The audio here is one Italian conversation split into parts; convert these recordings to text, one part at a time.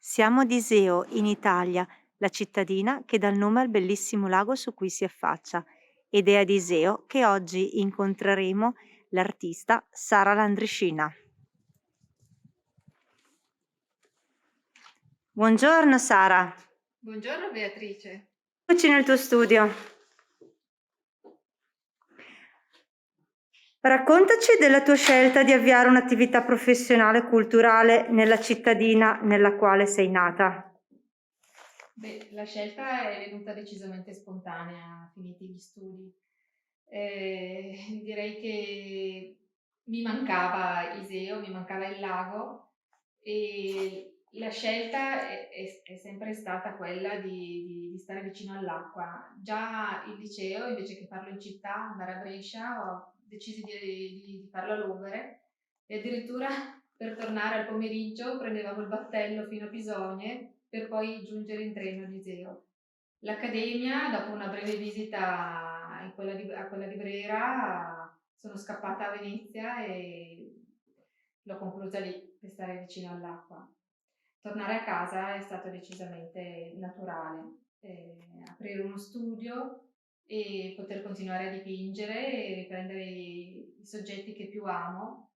Siamo ad Iseo, in Italia, la cittadina che dà il nome al bellissimo lago su cui si affaccia, ed è ad Iseo che oggi incontreremo l'artista Sara Landricina. Buongiorno Sara, Buongiorno Beatrice. eccoci nel tuo studio. Raccontaci della tua scelta di avviare un'attività professionale e culturale nella cittadina nella quale sei nata. Beh, la scelta è venuta decisamente spontanea, finiti gli studi. Direi che mi mancava Iseo, mi mancava il lago e la scelta è sempre stata quella di stare vicino all'acqua. Già il liceo, invece che farlo in città, andare a Brescia, ho deciso di farlo a Lovere e addirittura per tornare al pomeriggio prendevamo il battello fino a Pisogne per poi giungere in treno a Viseo. L'accademia, dopo una breve visita a quella di Brera, sono scappata a Venezia e l'ho conclusa lì per stare vicino all'acqua. Tornare a casa è stato decisamente naturale. Aprire uno studio e poter continuare a dipingere e riprendere i soggetti che più amo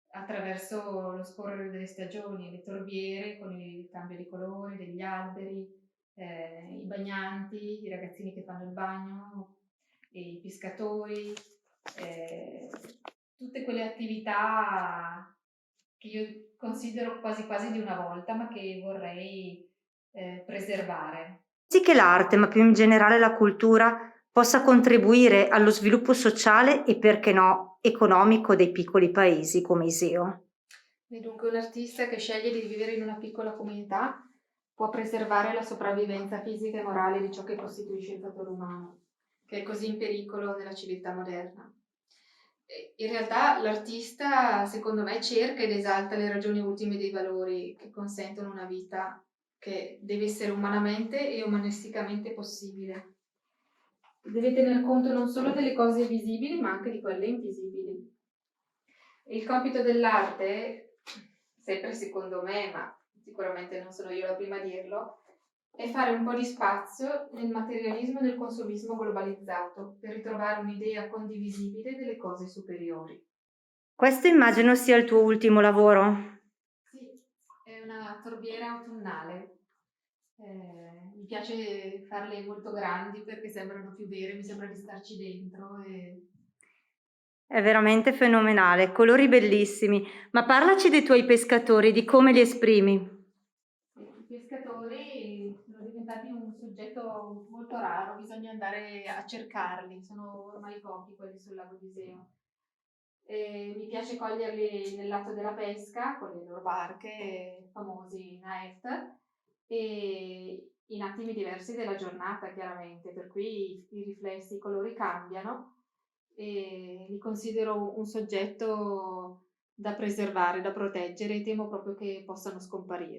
attraverso lo scorrere delle stagioni, le torbiere con il cambio di colori degli alberi, i bagnanti, i ragazzini che fanno il bagno, i pescatori, eh, tutte quelle attività che io considero quasi quasi di una volta, ma che vorrei preservare. Sì che l'arte, ma più in generale la cultura, possa contribuire allo sviluppo sociale e, perché no, economico dei piccoli paesi come Iseo. E dunque un artista che sceglie di vivere in una piccola comunità può preservare la sopravvivenza fisica e morale di ciò che costituisce il fattore umano, che è così in pericolo nella civiltà moderna. In realtà l'artista, secondo me, cerca ed esalta le ragioni ultime dei valori che consentono una vita che deve essere umanamente e umanisticamente possibile. Deve tener conto non solo delle cose visibili, ma anche di quelle invisibili. Il compito dell'arte, sempre secondo me, ma sicuramente non sono io la prima a dirlo, è fare un po' di spazio nel materialismo e nel consumismo globalizzato per ritrovare un'idea condivisibile delle cose superiori. Questo immagino sia il tuo ultimo lavoro. Sì, è una torbiera autunnale. Mi piace farle molto grandi perché sembrano più vere, mi sembra di starci dentro. È veramente fenomenale, colori bellissimi. Ma parlaci dei tuoi pescatori, di come li esprimi. I pescatori sono diventati un soggetto molto raro, bisogna andare a cercarli, sono ormai pochi quelli sul lago di Iseo. Mi piace coglierli nell'atto della pesca con le loro barche, famosi Naeft, e in attimi diversi della giornata, chiaramente, per cui i riflessi, i colori cambiano e li considero un soggetto da preservare, da proteggere e temo proprio che possano scomparire.